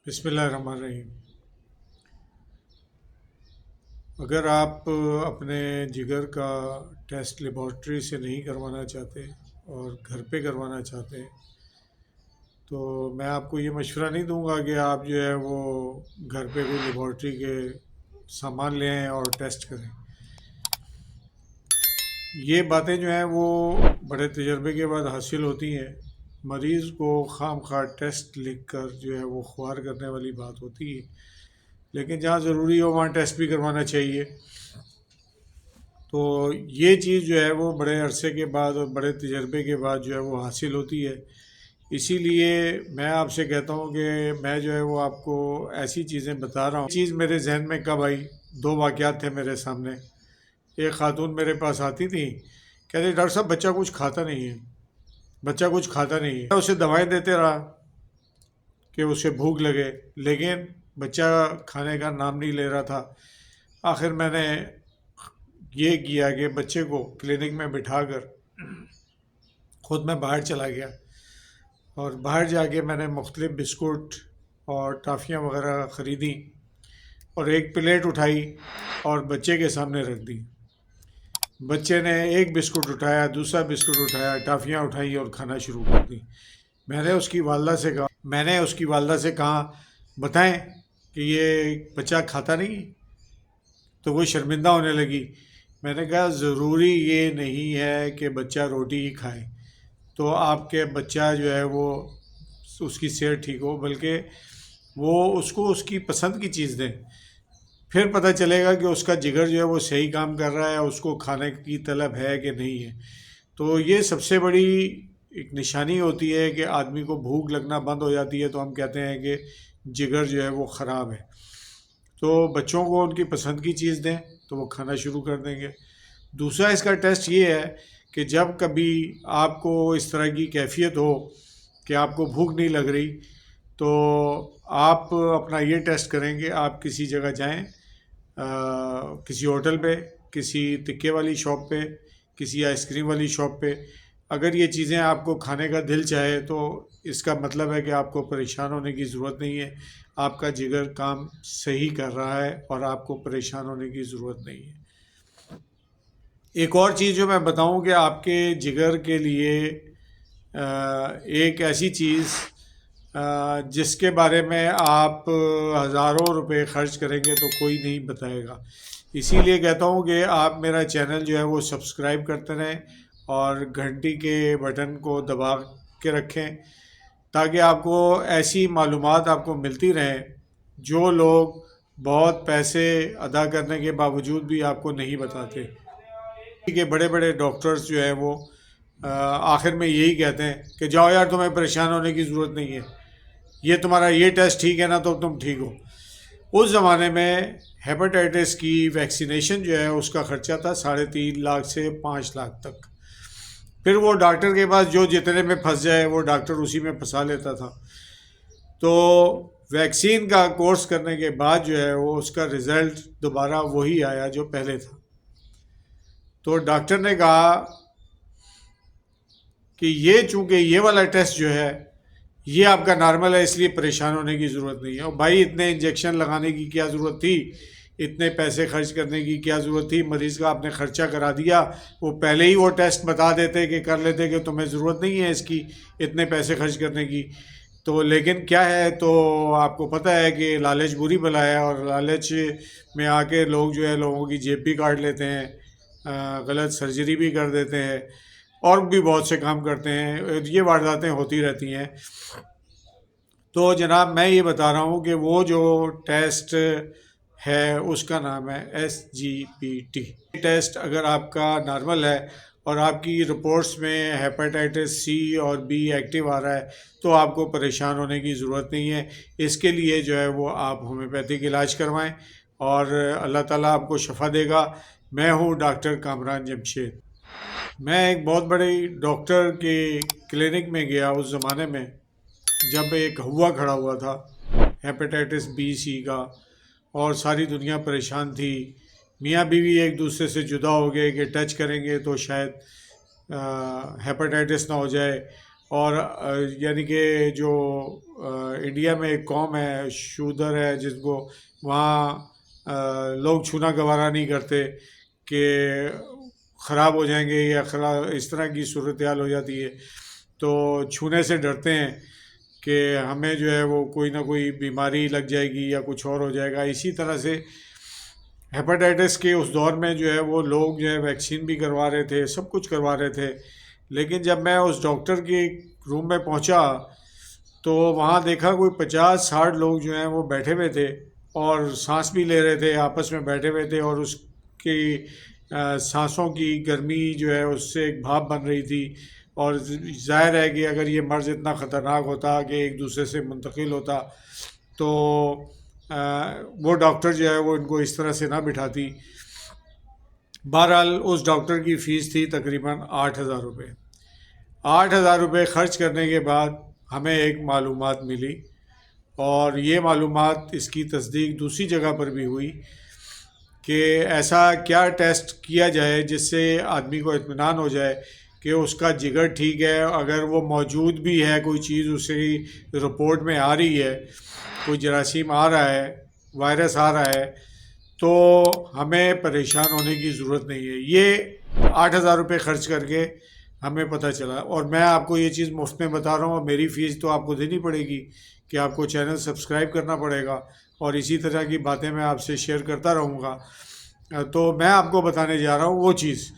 بسم اللہ الرحمن الرحیم۔ اگر آپ اپنے جگر کا ٹیسٹ لیبارٹری سے نہیں کروانا چاہتے اور گھر پہ کروانا چاہتے ہیں تو میں آپ کو یہ مشورہ نہیں دوں گا کہ آپ جو ہے وہ گھر پہ کوئی لیبارٹری کے سامان لے آئیں اور ٹیسٹ کریں۔ یہ باتیں جو ہیں وہ بڑے تجربے کے بعد حاصل ہوتی ہیں۔ مریض کو خام خواہ ٹیسٹ لکھ کر جو ہے وہ خوار کرنے والی بات ہوتی ہے، لیکن جہاں ضروری ہو وہاں ٹیسٹ بھی کروانا چاہیے۔ تو یہ چیز جو ہے وہ بڑے عرصے کے بعد اور بڑے تجربے کے بعد جو ہے وہ حاصل ہوتی ہے۔ اسی لیے میں آپ سے کہتا ہوں کہ میں جو ہے وہ آپ کو ایسی چیزیں بتا رہا ہوں۔ چیز میرے ذہن میں کب آئی؟ دو واقعات تھے میرے سامنے۔ ایک خاتون میرے پاس آتی تھی، کہتے ڈاکٹر صاحب بچہ کچھ کھاتا نہیں ہے، بچہ کچھ کھاتا نہیں ہے۔ میں اسے دوائیں دیتے رہا کہ اسے بھوک لگے، لیکن بچہ کھانے کا نام نہیں لے رہا تھا۔ آخر میں نے یہ کیا کہ بچے کو کلینک میں بٹھا کر خود میں باہر چلا گیا، اور باہر جا کے میں نے مختلف بسکٹ اور ٹافیاں وغیرہ خریدی اور ایک پلیٹ اٹھائی اور بچے کے سامنے رکھ دی۔ بچے نے ایک بسکٹ اٹھایا، دوسرا بسکٹ اٹھایا، ٹافیاں اٹھائی اور کھانا شروع کر دی۔ میں نے اس کی والدہ سے کہا بتائیں کہ یہ بچہ کھاتا نہیں؟ تو وہ شرمندہ ہونے لگی۔ میں نے کہا ضروری یہ نہیں ہے کہ بچہ روٹی ہی کھائے تو آپ کے بچہ جو ہے وہ اس کی صحت ٹھیک ہو، بلکہ وہ اس کو اس کی پسند کی چیز دیں، پھر پتہ چلے گا کہ اس کا جگر جو ہے وہ صحیح کام کر رہا ہے، اس کو کھانے کی طلب ہے کہ نہیں ہے۔ تو یہ سب سے بڑی ایک نشانی ہوتی ہے کہ آدمی کو بھوک لگنا بند ہو جاتی ہے، تو ہم کہتے ہیں کہ جگر جو ہے وہ خراب ہے۔ تو بچوں کو ان کی پسند کی چیز دیں تو وہ کھانا شروع کر دیں گے۔ دوسرا اس کا ٹیسٹ یہ ہے کہ جب کبھی آپ کو اس طرح کی کیفیت ہو کہ آپ کو بھوک نہیں لگ رہی، تو آپ اپنا یہ ٹیسٹ کریں کہ آپ کسی جگہ جائیں، کسی ہوٹل پہ، کسی تکے والی شاپ پہ، کسی آئس کریم والی شاپ پہ۔ اگر یہ چیزیں آپ کو کھانے کا دل چاہے تو اس کا مطلب ہے کہ آپ کو پریشان ہونے کی ضرورت نہیں ہے، آپ کا جگر کام صحیح کر رہا ہے اور آپ کو پریشان ہونے کی ضرورت نہیں ہے۔ ایک اور چیز جو میں بتاؤں کہ آپ کے جگر کے لیے ایک ایسی چیز جس کے بارے میں آپ ہزاروں روپے خرچ کریں گے تو کوئی نہیں بتائے گا۔ اسی لیے کہتا ہوں کہ آپ میرا چینل جو ہے وہ سبسکرائب کرتے رہیں اور گھنٹی کے بٹن کو دبا کے رکھیں، تاکہ آپ کو ایسی معلومات آپ کو ملتی رہیں جو لوگ بہت پیسے ادا کرنے کے باوجود بھی آپ کو نہیں بتاتے۔ کہ بڑے بڑے ڈاکٹرز جو ہیں وہ آخر میں یہی کہتے ہیں کہ جاؤ یار تمہیں پریشان ہونے کی ضرورت نہیں ہے، یہ تمہارا یہ ٹیسٹ ٹھیک ہے نا تو تم ٹھیک ہو۔ اس زمانے میں ہیپاٹائٹس کی ویکسینیشن جو ہے اس کا خرچہ تھا 3.5 لاکھ سے 5 لاکھ تک۔ پھر وہ ڈاکٹر کے پاس جو جتنے میں پھنس جائے وہ ڈاکٹر اسی میں پھنسا لیتا تھا۔ تو ویکسین کا کورس کرنے کے بعد جو ہے وہ اس کا رزلٹ دوبارہ وہی آیا جو پہلے تھا۔ تو ڈاکٹر نے کہا کہ یہ چونکہ یہ والا ٹیسٹ جو ہے یہ آپ کا نارمل ہے، اس لیے پریشان ہونے کی ضرورت نہیں ہے۔ اور بھائی اتنے انجیکشن لگانے کی کیا ضرورت تھی، اتنے پیسے خرچ کرنے کی کیا ضرورت تھی؟ مریض کا آپ نے خرچہ کرا دیا، وہ پہلے ہی وہ ٹیسٹ بتا دیتے کہ کر لیتے کہ تمہیں ضرورت نہیں ہے اس کی اتنے پیسے خرچ کرنے کی۔ تو لیکن کیا ہے، تو آپ کو پتہ ہے کہ لالچ بری بلا ہے، اور لالچ میں آ کے لوگ جو ہے لوگوں کی جیب بھی کاٹ لیتے ہیں، غلط سرجری بھی کر دیتے ہیں اور بھی بہت سے کام کرتے ہیں، یہ وارداتیں ہوتی رہتی ہیں۔ تو جناب میں یہ بتا رہا ہوں کہ وہ جو ٹیسٹ ہے اس کا نام ہے SGPT۔ ٹیسٹ اگر آپ کا نارمل ہے اور آپ کی رپورٹس میں ہیپاٹائٹس C اور B ایکٹیو آ رہا ہے تو آپ کو پریشان ہونے کی ضرورت نہیں ہے۔ اس کے لیے جو ہے وہ آپ ہومیوپیتھک علاج کروائیں اور اللہ تعالیٰ آپ کو شفا دے گا۔ میں ہوں ڈاکٹر کامران جمشید۔ میں ایک بہت بڑے ڈاکٹر کے کلینک میں گیا اس زمانے میں جب ایک ہوا کھڑا ہوا تھا ہیپاٹائٹس B C کا، اور ساری دنیا پریشان تھی۔ میاں بیوی ایک دوسرے سے جدا ہو گئے کہ ٹچ کریں گے تو شاید ہیپاٹائٹس نہ ہو جائے، اور یعنی کہ جو انڈیا میں ایک قوم ہے شودر ہے جس کو وہاں لوگ چھونا گوارا نہیں کرتے کہ خراب ہو جائیں گے یا اس طرح کی صورتحال ہو جاتی ہے تو چھونے سے ڈرتے ہیں کہ ہمیں جو ہے وہ کوئی نہ کوئی بیماری لگ جائے گی یا کچھ اور ہو جائے گا. اسی طرح سے ہیپاٹائٹس کے اس دور میں جو ہے وہ لوگ جو ہے ویکسین بھی کروا رہے تھے, سب کچھ کروا رہے تھے. لیکن جب میں اس ڈاکٹر کے روم میں پہنچا تو وہاں دیکھا کوئی 50-60 لوگ جو ہیں وہ بیٹھے ہوئے تھے اور سانس بھی لے رہے تھے, آپس میں بیٹھے ہوئے تھے, اور اس کی سانسوں کی گرمی جو ہے اس سے ایک بھاپ بن رہی تھی. اور ظاہر ہے کہ اگر یہ مرض اتنا خطرناک ہوتا کہ ایک دوسرے سے منتقل ہوتا تو وہ ڈاکٹر جو ہے وہ ان کو اس طرح سے نہ بٹھاتی. بہرحال اس ڈاکٹر کی فیس تھی تقریباً 8,000 روپے. 8,000 روپے خرچ کرنے کے بعد ہمیں ایک معلومات ملی, اور یہ معلومات اس کی تصدیق دوسری جگہ پر بھی ہوئی کہ ایسا کیا ٹیسٹ کیا جائے جس سے آدمی کو اطمینان ہو جائے کہ اس کا جگر ٹھیک ہے. اگر وہ موجود بھی ہے کوئی چیز اسے رپورٹ میں آ رہی ہے, کوئی جراثیم آ رہا ہے, وائرس آ رہا ہے, تو ہمیں پریشان ہونے کی ضرورت نہیں ہے. یہ 8,000 روپے خرچ کر کے ہمیں پتہ چلا, اور میں آپ کو یہ چیز مفت میں بتا رہا ہوں, اور میری فیس تو آپ کو دینی پڑے گی کہ آپ کو چینل سبسکرائب کرنا پڑے گا, اور اسی طرح کی باتیں میں آپ سے شیئر کرتا رہوں گا. تو میں آپ کو بتانے جا رہا ہوں وہ چیز